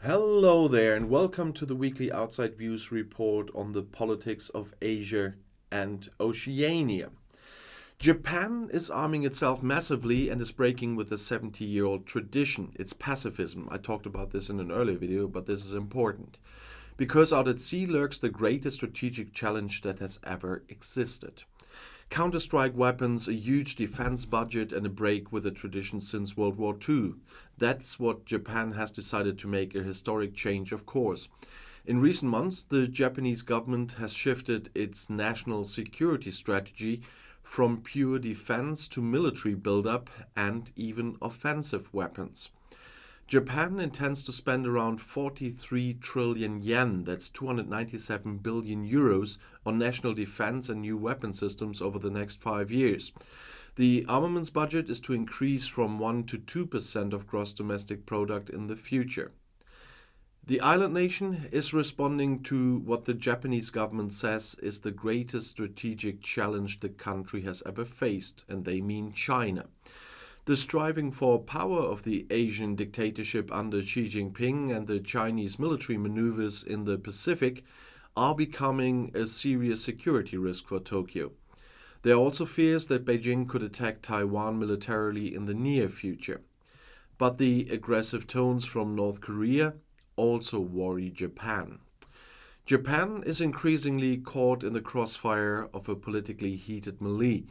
Hello there, and welcome to the weekly Outside Views report on the politics of Asia and Oceania. Japan is arming itself massively and is breaking with a 70-year-old tradition. It's pacifism. I talked about this in an earlier video, but this is important. Because out at sea lurks the greatest strategic challenge that has ever existed. Counter-strike weapons, a huge defense budget, and a break with a tradition since World War II. That's what Japan has decided to make a historic change of course. In recent months, the Japanese government has shifted its national security strategy from pure defense to military buildup and even offensive weapons. Japan intends to spend around 43 trillion yen, that's 297 billion euros, on national defense and new weapon systems over the next 5 years. The armaments budget is to increase from 1 to 2% of gross domestic product in the future. The island nation is responding to what the Japanese government says is the greatest strategic challenge the country has ever faced, and they mean China. The striving for power of the Asian dictatorship under Xi Jinping and the Chinese military maneuvers in the Pacific are becoming a serious security risk for Tokyo. There are also fears that Beijing could attack Taiwan militarily in the near future. But the aggressive tones from North Korea also worry Japan. Japan is increasingly caught in the crossfire of a politically heated melee.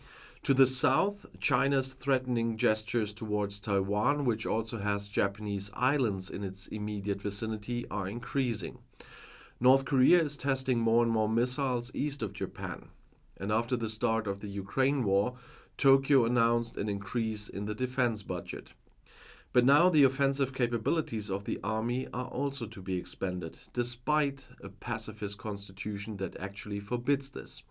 To the south, China's threatening gestures towards Taiwan, which also has Japanese islands in its immediate vicinity, are increasing. North Korea is testing more and more missiles east of Japan. And after the start of the Ukraine war, Tokyo announced an increase in the defense budget. But now the offensive capabilities of the army are also to be expanded, despite a pacifist constitution that actually forbids this.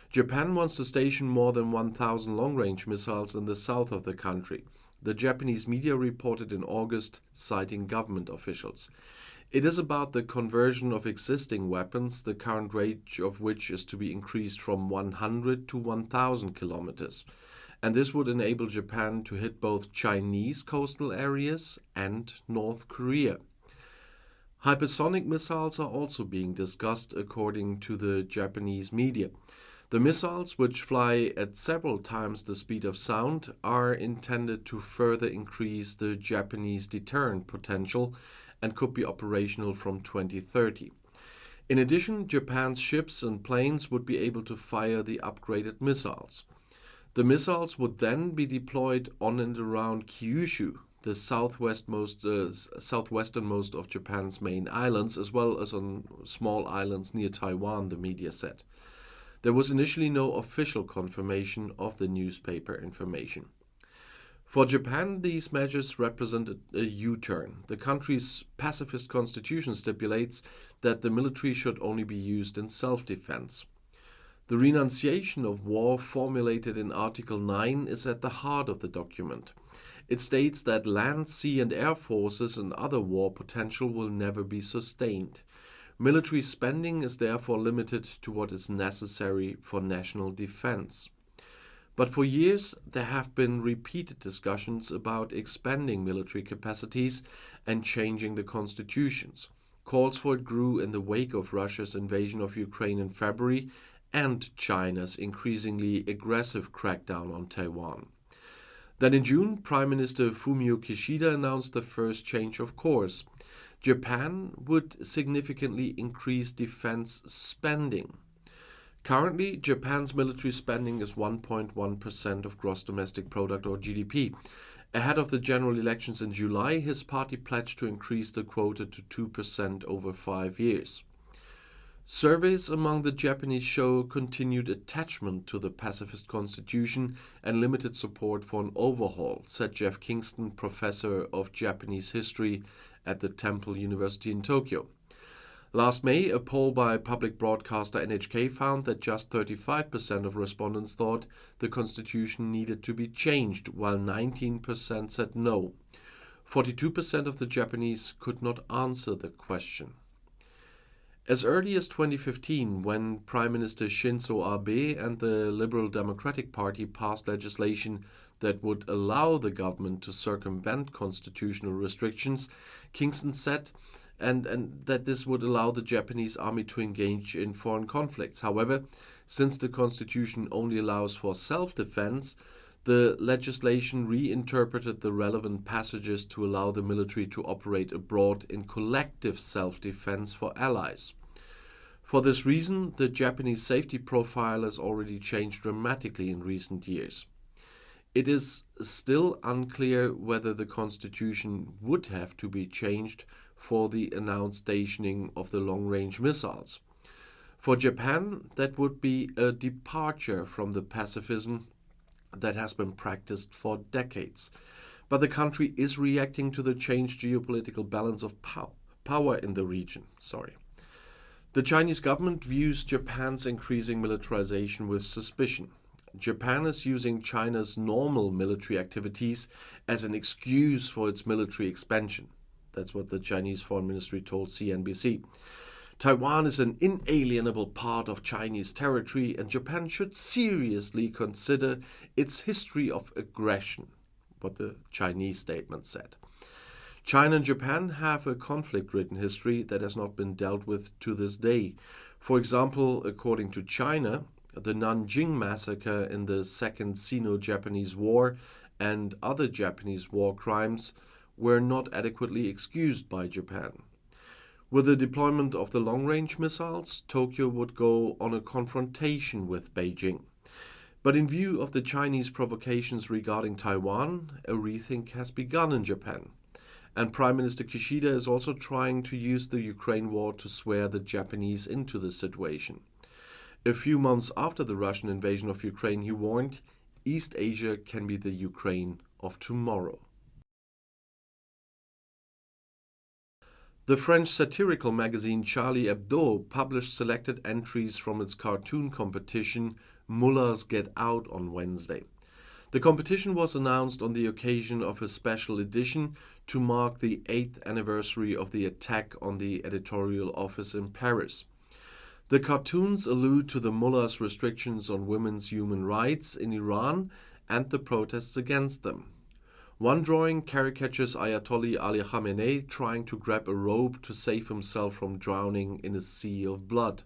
Japan wants to station more than 1,000 long-range missiles in the south of the country. The Japanese media reported in August, citing government officials. It is about the conversion of existing weapons, the current range of which is to be increased from 100 to 1,000 kilometers. And this would enable Japan to hit both Chinese coastal areas and North Korea. Hypersonic missiles are also being discussed, according to the Japanese media. The missiles, which fly at several times the speed of sound, are intended to further increase the Japanese deterrent potential and could be operational from 2030. In addition, Japan's ships and planes would be able to fire the upgraded missiles. The missiles would then be deployed on and around Kyushu, the southwesternmost of Japan's main islands, as well as on small islands near Taiwan, the media said. There was initially no official confirmation of the newspaper information. For Japan, these measures represent a U-turn. The country's pacifist constitution stipulates that the military should only be used in self-defense. The renunciation of war formulated in Article 9 is at the heart of the document. It states that land, sea and air forces and other war potential will never be sustained. Military spending is therefore limited to what is necessary for national defense. But for years, there have been repeated discussions about expanding military capacities and changing the constitutions. Calls for it grew in the wake of Russia's invasion of Ukraine in February and China's increasingly aggressive crackdown on Taiwan. Then in June, Prime Minister Fumio Kishida announced the first change of course. Japan would significantly increase defense spending. Currently, Japan's military spending is 1.1% of gross domestic product or GDP. Ahead of the general elections in July, his party pledged to increase the quota to 2% over 5 years. Surveys among the Japanese show continued attachment to the pacifist constitution and limited support for an overhaul, said Jeff Kingston, professor of Japanese history at the Temple University in Tokyo. Last May, a poll by public broadcaster NHK found that just 35% of respondents thought the constitution needed to be changed, while 19% said no. 42% of the Japanese could not answer the question. As early as 2015, when Prime Minister Shinzo Abe and the Liberal Democratic Party passed legislation that would allow the government to circumvent constitutional restrictions, Kingston said, and that this would allow the Japanese army to engage in foreign conflicts. However, since the constitution only allows for self-defense, the legislation reinterpreted the relevant passages to allow the military to operate abroad in collective self-defense for allies. For this reason, the Japanese safety profile has already changed dramatically in recent years. It is still unclear whether the constitution would have to be changed for the announced stationing of the long-range missiles. For Japan, that would be a departure from the pacifism that has been practiced for decades. But the country is reacting to the changed geopolitical balance of power in the region. The Chinese government views Japan's increasing militarization with suspicion. Japan is using China's normal military activities as an excuse for its military expansion. That's what the Chinese Foreign Ministry told CNBC. Taiwan is an inalienable part of Chinese territory, and Japan should seriously consider its history of aggression, what the Chinese statement said. China and Japan have a conflict-ridden history that has not been dealt with to this day. For example, according to China, the Nanjing massacre in the Second Sino-Japanese War and other Japanese war crimes were not adequately excused by Japan. With the deployment of the long-range missiles, Tokyo would go on a confrontation with Beijing. But in view of the Chinese provocations regarding Taiwan, a rethink has begun in Japan. And Prime Minister Kishida is also trying to use the Ukraine war to swear the Japanese into the situation. A few months after the Russian invasion of Ukraine, he warned, East Asia can be the Ukraine of tomorrow. The French satirical magazine Charlie Hebdo published selected entries from its cartoon competition Mullahs Get Out on Wednesday. The competition was announced on the occasion of a special edition to mark the 8th anniversary of the attack on the editorial office in Paris. The cartoons allude to the mullahs' restrictions on women's human rights in Iran and the protests against them. One drawing caricatures Ayatollah Ali Khamenei trying to grab a rope to save himself from drowning in a sea of blood.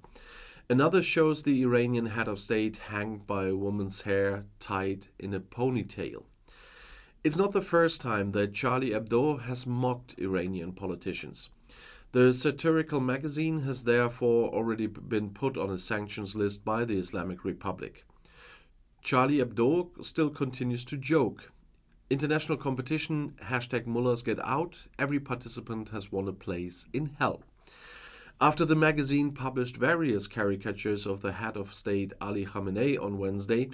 Another shows the Iranian head of state hanged by a woman's hair tied in a ponytail. It's not the first time that Charlie Hebdo has mocked Iranian politicians. The satirical magazine has therefore already been put on a sanctions list by the Islamic Republic. Charlie Hebdo still continues to joke. International competition, #Mullahs Get Out, every participant has won a place in hell. After the magazine published various caricatures of the head of state Ali Khamenei on Wednesday,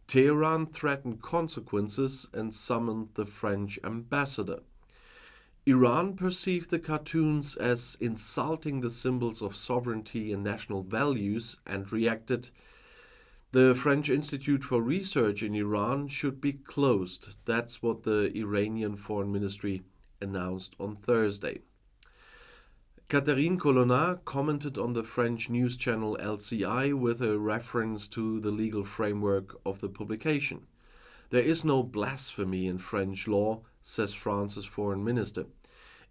Tehran threatened consequences and summoned the French ambassador. Iran perceived the cartoons as insulting the symbols of sovereignty and national values and reacted, "The French Institute for Research in Iran should be closed." That's what the Iranian Foreign Ministry announced on Thursday. Catherine Colonna commented on the French news channel LCI with a reference to the legal framework of the publication. "There is no blasphemy in French law," says France's foreign minister.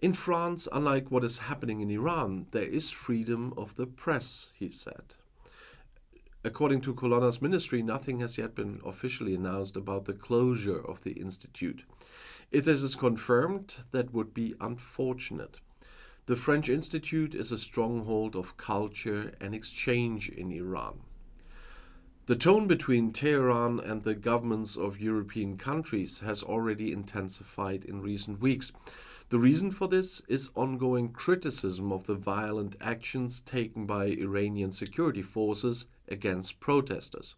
"In France, unlike what is happening in Iran, there is freedom of the press," he said. According to Colonna's ministry, nothing has yet been officially announced about the closure of the institute. If this is confirmed, that would be unfortunate. The French Institute is a stronghold of culture and exchange in Iran. The tone between Tehran and the governments of European countries has already intensified in recent weeks. The reason for this is ongoing criticism of the violent actions taken by Iranian security forces against protesters.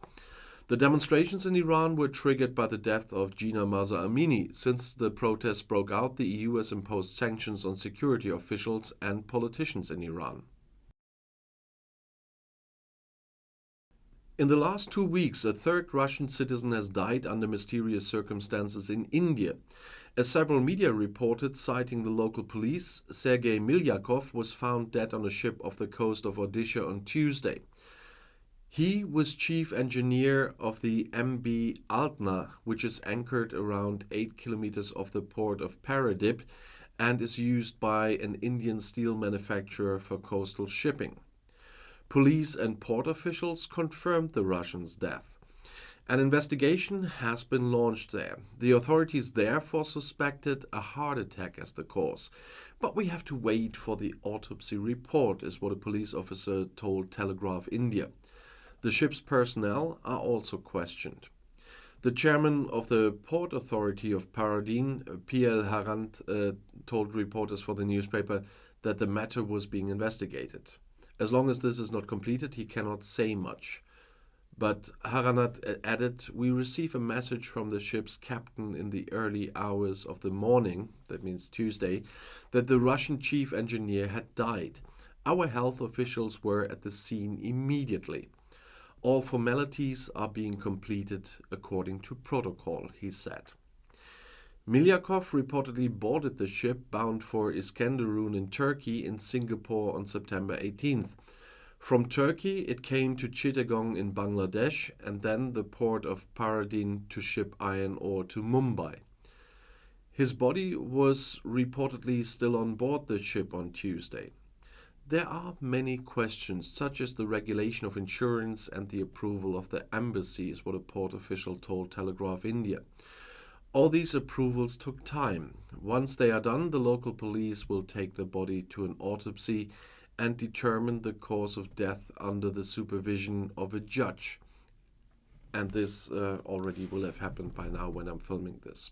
The demonstrations in Iran were triggered by the death of Gina Mahsa Amini. Since the protests broke out, the EU has imposed sanctions on security officials and politicians in Iran. In the last 2 weeks, a third Russian citizen has died under mysterious circumstances in India. As several media reported, citing the local police, Sergei Milyakov was found dead on a ship off the coast of Odisha on Tuesday. He was chief engineer of the MV Altna, which is anchored around 8 kilometers off the port of Paradip and is used by an Indian steel manufacturer for coastal shipping. Police and port officials confirmed the Russian's death. An investigation has been launched there. The authorities therefore suspected a heart attack as the cause. But we have to wait for the autopsy report, is what a police officer told Telegraph India. The ship's personnel are also questioned. The chairman of the Port Authority of Paradine, P.L. Harant, told reporters for the newspaper that the matter was being investigated. As long as this is not completed, he cannot say much. But Haranat added, "We receive a message from the ship's captain in the early hours of the morning," that means Tuesday, "that the Russian chief engineer had died. Our health officials were at the scene immediately. All formalities are being completed according to protocol," he said. Milyakov reportedly boarded the ship bound for Iskenderun in Turkey in Singapore on September 18th. From Turkey, it came to Chittagong in Bangladesh and then the port of Paradine to ship iron ore to Mumbai. His body was reportedly still on board the ship on Tuesday. There are many questions, such as the regulation of insurance and the approval of the embassy, is what a port official told Telegraph India. All these approvals took time. Once they are done, the local police will take the body to an autopsy and determine the cause of death under the supervision of a judge. And this already will have happened by now when I'm filming this.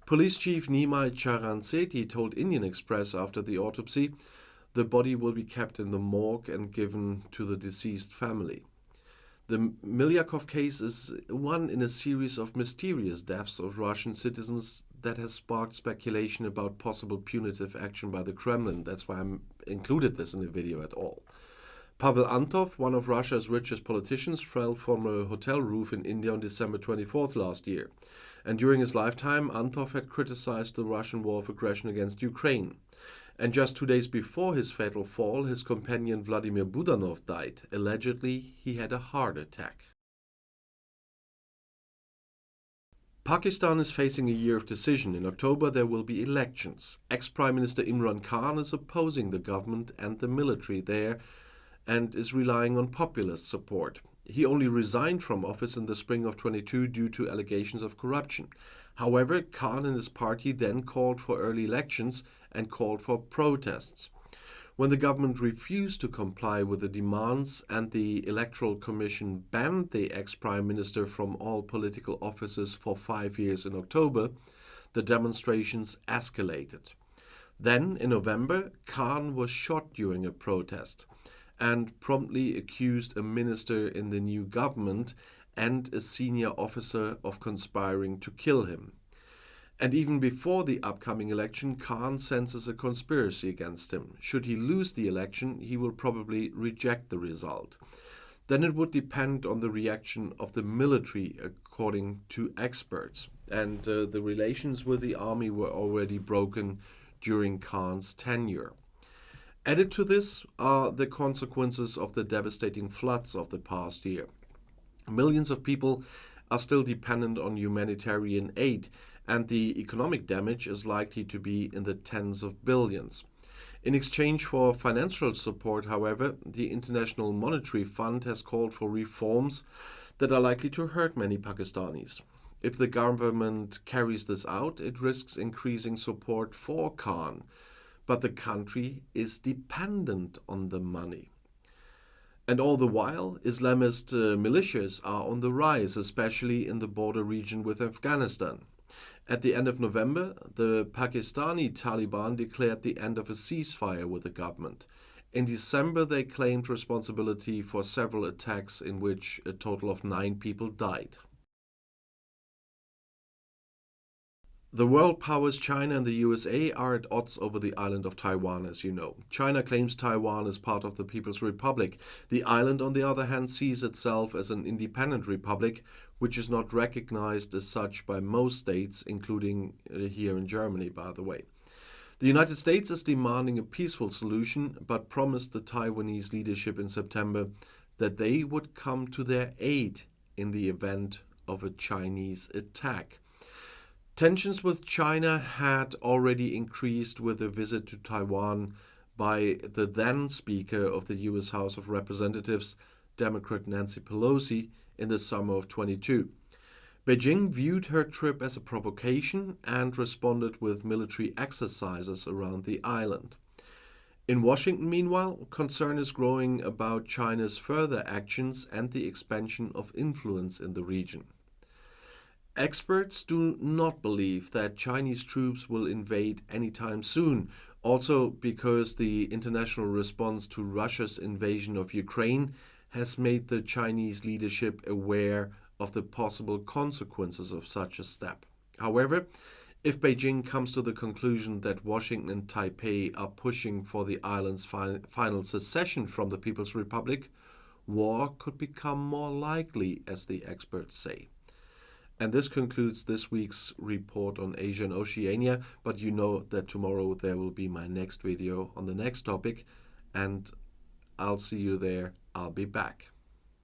Police Chief Nimai Charan-Sethi told Indian Express after the autopsy, the body will be kept in the morgue and given to the deceased family. The Milyakov case is one in a series of mysterious deaths of Russian citizens that has sparked speculation about possible punitive action by the Kremlin. That's why I included this in the video at all. Pavel Antov, one of Russia's richest politicians, fell from a hotel roof in India on December 24th last year. And during his lifetime, Antov had criticized the Russian war of aggression against Ukraine. And just 2 days before his fatal fall, his companion Vladimir Budanov died. Allegedly, he had a heart attack. Pakistan is facing a year of decision. In October, there will be elections. Ex-Prime Minister Imran Khan is opposing the government and the military there and is relying on populist support. He only resigned from office in the spring of 22 due to allegations of corruption. However, Khan and his party then called for early elections and called for protests. When the government refused to comply with the demands and the Electoral Commission banned the ex-prime minister from all political offices for 5 years in October, the demonstrations escalated. Then, in November, Khan was shot during a protest and promptly accused a minister in the new government and a senior officer of conspiring to kill him. And even before the upcoming election, Khan senses a conspiracy against him. Should he lose the election, he will probably reject the result. Then it would depend on the reaction of the military, according to experts. And the relations with the army were already broken during Khan's tenure. Added to this are the consequences of the devastating floods of the past year. Millions of people are still dependent on humanitarian aid, and the economic damage is likely to be in the tens of billions. In exchange for financial support, however, the International Monetary Fund has called for reforms that are likely to hurt many Pakistanis. If the government carries this out, it risks increasing support for Khan, but the country is dependent on the money. And all the while, Islamist militias are on the rise, especially in the border region with Afghanistan. At the end of November, the Pakistani Taliban declared the end of a ceasefire with the government. In December, they claimed responsibility for several attacks in which a total of 9 people died. The world powers China and the USA are at odds over the island of Taiwan, as you know. China claims Taiwan is part of the People's Republic. The island, on the other hand, sees itself as an independent republic, which is not recognized as such by most states, including here in Germany, by the way. The United States is demanding a peaceful solution, but promised the Taiwanese leadership in September that they would come to their aid in the event of a Chinese attack. Tensions with China had already increased with a visit to Taiwan by the then Speaker of the US House of Representatives, Democrat Nancy Pelosi, in the summer of 22. Beijing viewed her trip as a provocation and responded with military exercises around the island. In Washington, meanwhile, concern is growing about China's further actions and the expansion of influence in the region. Experts do not believe that Chinese troops will invade anytime soon, also because the international response to Russia's invasion of Ukraine has made the Chinese leadership aware of the possible consequences of such a step. However, if Beijing comes to the conclusion that Washington and Taipei are pushing for the island's final secession from the People's Republic, war could become more likely, as the experts say. And this concludes this week's report on Asia and Oceania, but you know that tomorrow there will be my next video on the next topic, and I'll see you there. I'll be back.